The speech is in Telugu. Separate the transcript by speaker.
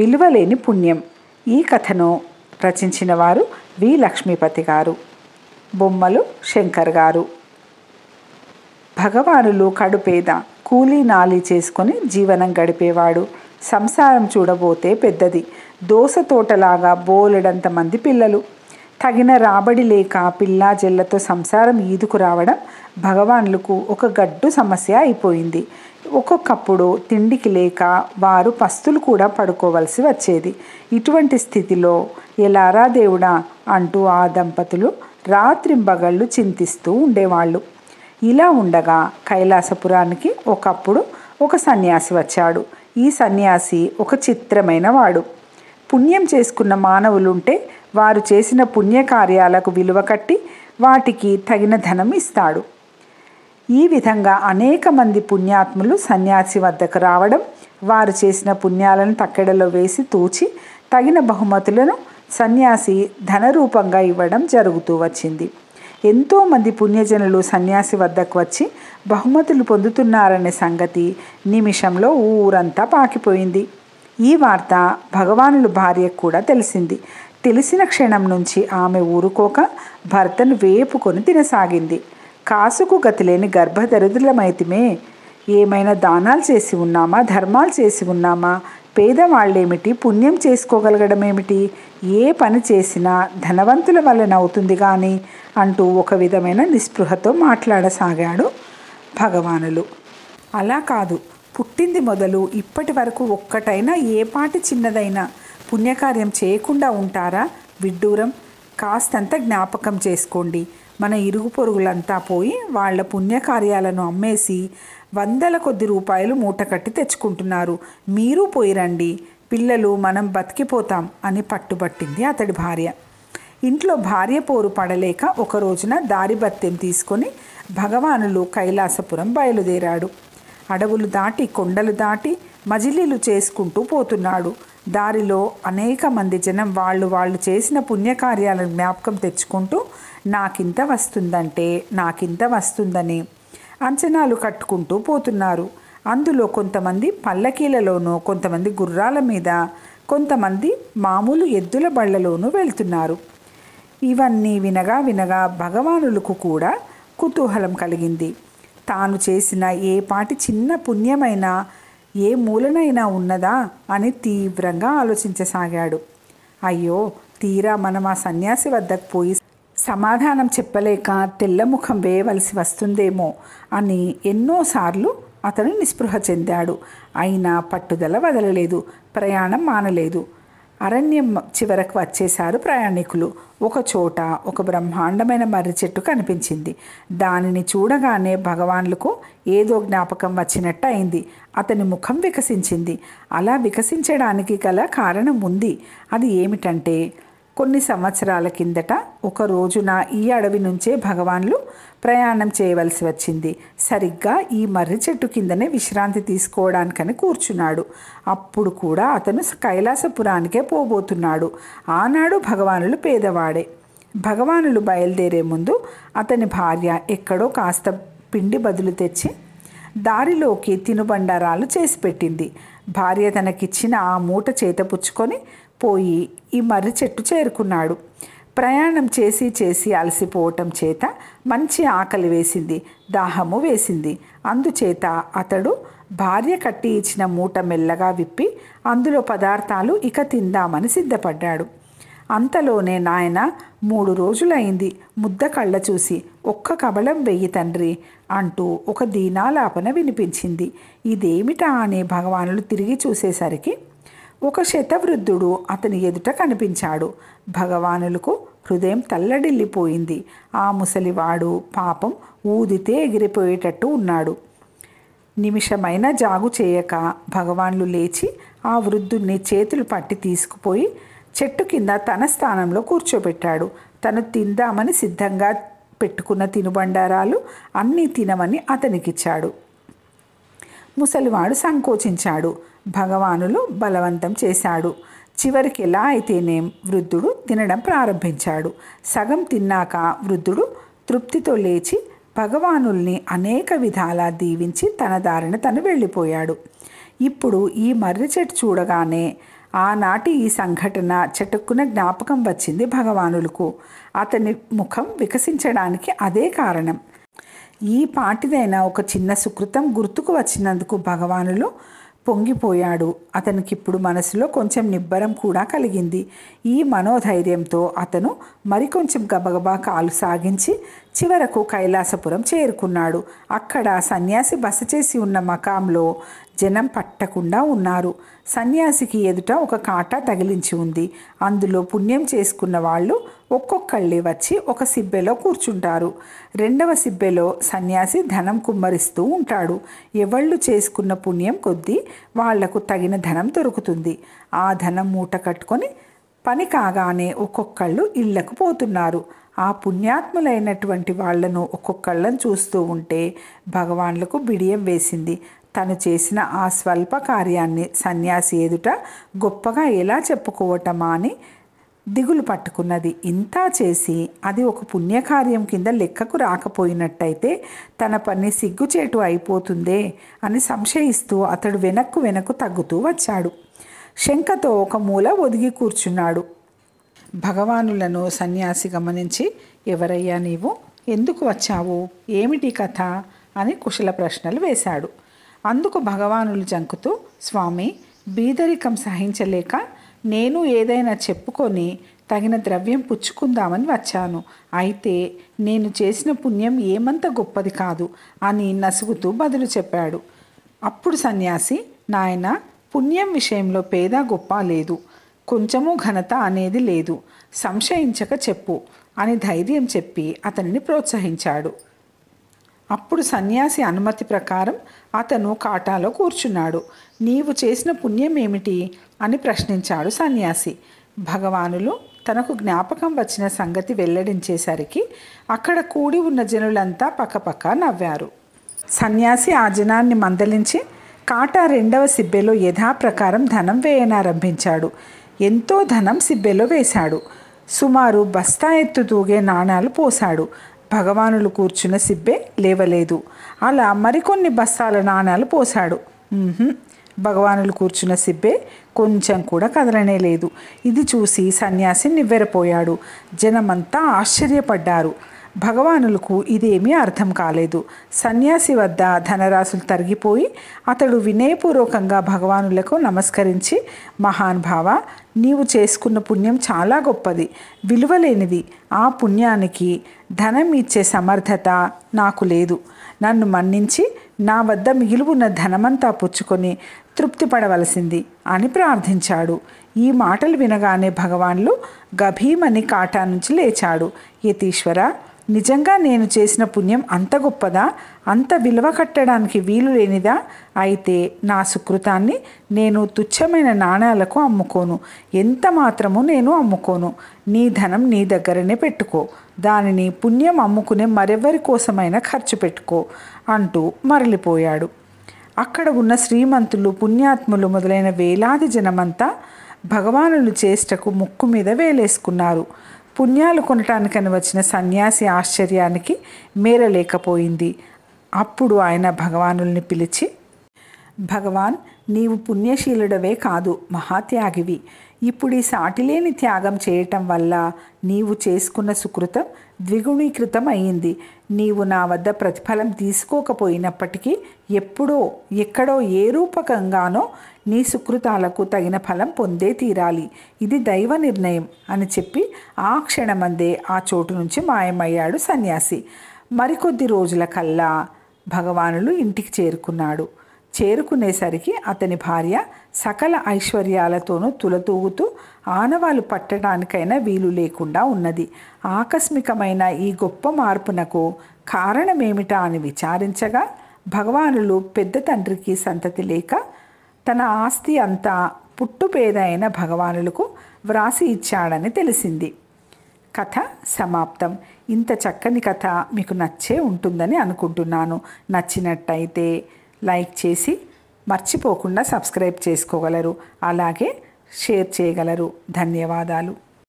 Speaker 1: విలువలేని పుణ్యం. ఈ కథను రచించిన వారు వి లక్ష్మీపతి గారు. బొమ్మలు శంకర్ గారు. భగవానులు కడుపేద, కూలీ నాలి చేసుకొని జీవనం గడిపేవాడు. సంసారం చూడబోతే పెద్దది, దోస తోటలాగా బోలెడంత మంది పిల్లలు. తగిన రాబడి లేక పిల్లా జల్లతో సంసారం ఈదుకు రావడం భగవాన్లకు ఒక గడ్డు సమస్య అయిపోయింది. ఒక్కొక్కప్పుడు తిండికి లేక వారు పస్తులు కూడా పడుకోవలసి వచ్చేది. ఇటువంటి స్థితిలో ఎలారా దేవుడా అంటూ ఆ దంపతులు రాత్రింబగళ్ళు చింతిస్తూ ఉండేవాళ్ళు. ఇలా ఉండగా కైలాసపురానికి ఒకప్పుడు ఒక సన్యాసి వచ్చాడు. ఈ సన్యాసి ఒక చిత్రమైన వాడు. పుణ్యం చేసుకున్న మానవులుంటే వారు చేసిన పుణ్యకార్యాలకు విలువ కట్టి వాటికి తగిన ధనం ఇస్తాడు. ఈ విధంగా అనేక మంది పుణ్యాత్ములు సన్యాసి వద్దకు రావడం, వారు చేసిన పుణ్యాలను తక్కెడలో వేసి తూచి తగిన బహుమతులను సన్యాసి ధనరూపంగా ఇవ్వడం జరుగుతూ వచ్చింది. ఎంతోమంది పుణ్యజనులు సన్యాసి వద్దకు వచ్చి బహుమతులు పొందుతున్నారనే సంగతి నిమిషంలో ఊరంతా పాకిపోయింది. ఈ వార్త భగవానుల భార్యకు కూడా తెలిసింది. తెలిసిన క్షణం నుంచి ఆమె ఊరుకోక భర్తను వేపుకొని తినసాగింది. కాసుకు గతిలేని గర్భదరిద్రులమైతిమే, ఏమైనా దానాలు చేసి ఉన్నామా, ధర్మాలు చేసి ఉన్నామా, పేదవాళ్ళేమిటి, పుణ్యం చేసుకోగలగడమేమిటి, ఏ పని చేసినా ధనవంతుల వలన అవుతుంది కానీ అంటూ ఒక విధమైన నిస్పృహతో మాట్లాడసాగాడు భగవానులు. అలా కాదు, పుట్టింది మొదలు ఇప్పటి వరకు ఒక్కటైనా ఏ పాటి చిన్నదైనా పుణ్యకార్యం చేయకుండా ఉంటారా విడ్డూరం? కాస్తంత జ్ఞాపకం చేసుకోండి. మన ఇరుగు పొరుగులంతా పోయి వాళ్ళ పుణ్యకార్యాలను అమ్మేసి వందల కొద్ది రూపాయలు మూట కట్టి తెచ్చుకుంటున్నారు. మీరు పోయిరండి, పిల్లలు మనం బతికిపోతాం అని పట్టుబట్టింది అతడి భార్య. ఇంట్లో భార్య పోరు పడలేక ఒక రోజున దారి భత్యం తీసుకొని భగవానులు కైలాసపురం బయలుదేరాడు. అడవులు దాటి కొండలు దాటి మజిలీలు చేసుకుంటూ పోతున్నాడు. దారిలో అనేక మంది జనం వాళ్ళు చేసిన పుణ్యకార్యాలను జ్ఞాపకం తెచ్చుకుంటూ నాకింత వస్తుందంటే నాకింత వస్తుందని అంచనాలు కట్టుకుంటూ పోతున్నారు. అందులో కొంతమంది పల్లకీలలోనూ, కొంతమంది గుర్రాల మీద, కొంతమంది మామూలు ఎద్దుల బళ్ళలోనూ వెళ్తున్నారు. ఇవన్నీ వినగా భగవానులకు కూడా కుతూహలం కలిగింది. తాను చేసిన ఏ పాటి చిన్న పుణ్యమైనా ఏ మూలనైనా ఉన్నదా అని తీవ్రంగా ఆలోచించసాగాడు. అయ్యో, తీరా మనం ఆ సన్యాసి వద్దకు పోయి సమాధానం చెప్పలేక తెల్లముఖం వేయవలసి వస్తుందేమో అని ఎన్నోసార్లు అతను నిస్పృహ చెందాడు. అయినా పట్టుదల వదలలేదు, ప్రయాణం మానలేదు. అరణ్యం చివరకు వచ్చేశారు ప్రయాణికులు. ఒక చోట ఒక బ్రహ్మాండమైన మర్రి చెట్టు కనిపించింది. దానిని చూడగానే భగవాన్లకు ఏదో జ్ఞాపకం వచ్చినట్టు అయింది. అతని ముఖం వికసించింది. అలా వికసించడానికి గల కారణం ఉంది. అది ఏమిటంటే, కొన్ని సంవత్సరాల కిందట ఒక రోజున ఈ అడవి నుంచే భగవాన్లు ప్రయాణం చేయవలసి వచ్చింది. సరిగ్గా ఈ మర్రి చెట్టు కిందనే విశ్రాంతి తీసుకోవడానికని కూర్చున్నాడు. అప్పుడు కూడా అతను కైలాసపురానికే పోబోతున్నాడు. ఆనాడు భగవానులు పేదవాడే. భగవానులు బయలుదేరే ముందు అతని భార్య ఎక్కడో కాస్త పిండి బదులు తెచ్చి దారిలోకి తినుబండారాలు చేసి పెట్టింది. భార్య తనకిచ్చిన ఆ మూట చేతపుచ్చుకొని పోయి ఈ మర్రి చెట్టు చేరుకున్నాడు. ప్రయాణం చేసి అలసిపోవటం చేత మంచి ఆకలి వేసింది, దాహము వేసింది. అందుచేత అతడు భార్య కట్టి ఇచ్చిన మూట మెల్లగా విప్పి అందులో పదార్థాలు ఇక తిందామని సిద్ధపడ్డాడు. అంతలోనే నాయన, 3 రోజులైంది ముద్ద కళ్ళ చూసి, ఒక్క కబళం వెయ్యి తండ్రి అంటూ ఒక దీనాలాపన వినిపించింది. ఇదేమిటా అని భగవానులు తిరిగి చూసేసరికి ఒక శతవృద్ధుడు అతని ఎదుట కనిపించాడు. భగవానులకు హృదయం తల్లడిల్లిపోయింది. ఆ ముసలివాడు పాపం ఊదితే ఎగిరిపోయేటట్టు ఉన్నాడు. నిమిషమైన జాగు చేయక భగవాన్లు లేచి ఆ వృద్ధుణ్ణి చేతులు పట్టి తీసుకుపోయి చెట్టు కింద తన స్థానంలో కూర్చోబెట్టాడు. తను తిందామని సిద్ధంగా పెట్టుకున్న తినుబండారాలు అన్నీ తినమని అతనికిచ్చాడు. ముసలివాడు సంకోచించాడు. భగవానులు బలవంతం చేశాడు. చివరికి ఎలా అయితేనేం వృద్ధుడు తినడం ప్రారంభించాడు. సగం తిన్నాక వృద్ధుడు తృప్తితో లేచి భగవానుల్ని అనేక విధాలా దీవించి తన దారిన తను వెళ్ళిపోయాడు. ఇప్పుడు ఈ మర్రి చెట్టు చూడగానే ఆనాటి ఈ సంఘటన చటుక్కున జ్ఞాపకం వచ్చింది భగవానులకు. అతని ముఖం వికసించడానికి అదే కారణం. ఈ పాటిదైన ఒక చిన్న సుకృతం గుర్తుకు వచ్చినందుకు భగవానులు పొంగిపోయాడు. అతనికిప్పుడు మనసులో కొంచెం నిబ్బరం కూడా కలిగింది. ఈ మనోధైర్యంతో అతను మరికొంచెం గబగబా కాలు సాగించి చివరకు కైలాసపురం చేరుకున్నాడు. అక్కడ సన్యాసి బస చేసి ఉన్న మకాంలో జనం పట్టకుండా ఉన్నారు. సన్యాసికి ఎదుట ఒక కాటా తగిలించి ఉంది. అందులో పుణ్యం చేసుకున్న వాళ్ళు ఒక్కొక్కళ్ళే వచ్చి ఒక సిబ్బెలో కూర్చుంటారు. రెండవ సిబ్బెలో సన్యాసి ధనం కుమ్మరిస్తూ ఉంటాడు. ఎవళ్ళు చేసుకున్న పుణ్యం కొద్దీ వాళ్లకు తగిన ధనం దొరుకుతుంది. ఆ ధనం మూట కట్టుకొని పని కాగానే ఒక్కొక్కళ్ళు ఇళ్లకు పోతున్నారు. ఆ పుణ్యాత్ములైనటువంటి వాళ్లను ఒక్కొక్కళ్ళని చూస్తూ ఉంటే భగవాన్లకు బిడియం వేసింది. తను చేసిన ఆ స్వల్ప కార్యాన్ని సన్యాసి ఎదుట గొప్పగా ఎలా చెప్పుకోవటమా అని దిగులు పట్టుకున్నది. ఇంతా చేసి అది ఒక పుణ్యకార్యం కింద లెక్కకు రాకపోయినట్టయితే తన పని సిగ్గుచేటు అయిపోతుందే అని సంశయిస్తూ అతడు వెనక్కు తగ్గుతూ వచ్చాడు. శంకతో ఒక మూల ఒదిగి కూర్చున్నాడు. భగవానులను సన్యాసి గమనించి, ఎవరయ్యా నీవు, ఎందుకు వచ్చావు, ఏమిటి కథ అని కుశల ప్రశ్నలు వేశాడు. అందుకు భగవానులు జంకుతూ, స్వామి, బీదరికం సహించలేక నేను ఏదైనా చెప్పుకొని తగిన ద్రవ్యం పుచ్చుకుందామని వచ్చాను. అయితే నేను చేసిన పుణ్యం ఏమంత గొప్పది కాదు అని నసుగుతూ బదులు చెప్పాడు. అప్పుడు సన్యాసి, నాయన, పుణ్యం విషయంలో పేద గొప్ప లేదు, కొంచెము ఘనత అనేది లేదు, సంశయించక చెప్పు అని ధైర్యం చెప్పి అతనిని ప్రోత్సహించాడు. అప్పుడు సన్యాసి అనుమతి ప్రకారం అతను కాటాలో కూర్చున్నాడు. నీవు చేసిన పుణ్యం ఏమిటి అని ప్రశ్నించాడు సన్యాసి. భగవానులు తనకు జ్ఞాపకం వచ్చిన సంగతి వెల్లడించేసరికి అక్కడ కూడి ఉన్న జనులంతా పక్కపక్క నవ్వారు. సన్యాసి ఆ జనాన్ని మందలించి కాటా రెండవ సిబ్బెలో యథాప్రకారం ధనం వేయనారంభించాడు. ఎంతో ధనం సిబ్బెలో వేశాడు. సుమారు బస్తా ఎత్తు తూగే నాణాలు పోశాడు. భగవానులు కూర్చున్న సిబ్బె లేవలేదు. అలా మరికొన్ని బస్తాల నాణాలు పోశాడు. భగవానులు కూర్చున్న సిబ్బె కొంచెం కూడా కదలనే లేదు. ఇది చూసి సన్యాసి నివ్వెరపోయాడు. జనమంతా ఆశ్చర్యపడ్డారు. భగవానులకు ఇదేమీ అర్థం కాలేదు. సన్యాసి వద్ద ధనరాశులు తరిగిపోయి అతడు వినయపూర్వకంగా భగవానులకు నమస్కరించి, మహానుభావ, నీవు చేసుకున్న పుణ్యం చాలా గొప్పది, విలువలేనిది. ఆ పుణ్యానికి ధనం ఇచ్చే సమర్థత నాకు లేదు. నన్ను మన్నించి నా వద్ద మిగిలి ఉన్న ధనమంతా పుచ్చుకొని తృప్తిపడవలసింది అని ప్రార్థించాడు. ఈ మాటలు వినగానే భగవాన్లు గభీమని కాటా నుంచి లేచాడు. యతీశ్వర, నిజంగా నేను చేసిన పుణ్యం అంత గొప్పదా, అంత విలువ కట్టడానికి వీలు లేనిదా? అయితే నా సుకృతాన్ని నేను తుచ్చమైన నాణాలకు అమ్ముకోను, ఎంత మాత్రము నేను అమ్ముకోను. నీ ధనం నీ దగ్గరనే పెట్టుకో, దానిని పుణ్యం అమ్ముకునే మరెవరి కోసమైనా ఖర్చు పెట్టుకో అంటూ మరలిపోయాడు. అక్కడ ఉన్న శ్రీమంతులు, పుణ్యాత్ములు మొదలైన వేలాది జనమంతా భగవానులు చేష్టకు ముక్కు మీద వేలేసుకున్నారు. పుణ్యాలు కొనటానికని వచ్చిన సన్యాసి ఆశ్చర్యానికి మేరలేకపోయింది. అప్పుడు ఆయన భగవానుల్ని పిలిచి, భగవాన్, నీవు పుణ్యశీలుడవే కాదు, మహాత్యాగివి. ఇప్పుడు ఈ సాటిలేని త్యాగం చేయటం వల్ల నీవు చేసుకున్న సుకృతం ద్విగుణీకృతం అయ్యింది. నీవు నా వద్ద ప్రతిఫలం తీసుకోకపోయినప్పటికీ ఎప్పుడో ఎక్కడో ఏ రూపకంగానో నీ సుకృతాలకు తగిన ఫలం పొందే తీరాలి. ఇది దైవ నిర్ణయం అని చెప్పి ఆ క్షణమందే ఆ చోటు నుంచి మాయమయ్యాడు సన్యాసి. మరికొద్ది రోజుల కల్లా భగవానులు ఇంటికి చేరుకున్నాడు. చేరుకునేసరికి అతని భార్య సకల ఐశ్వర్యాలతోనూ తులతూగుతూ ఆనవాలు పట్టడానికైనా వీలు లేకుండా ఉన్నది. ఆకస్మికమైన ఈ గొప్ప మార్పునకు కారణమేమిటా అని విచారించగా భగవానులు పెద్ద తండ్రికి సంతతి లేక తన ఆస్తి అంతా పుట్టుపేద అయిన భగవానులకు వ్రాసి ఇచ్చాడని తెలిసింది. కథ సమాప్తం. ఇంత చక్కని కథ మీకు నచ్చే ఉంటుందని అనుకుంటున్నాను. నచ్చినట్టయితే లైక్ చేసి మర్చిపోకుండా సబ్స్క్రైబ్ చేసుకోగలరు, అలాగే షేర్ చేయగలరు. ధన్యవాదాలు.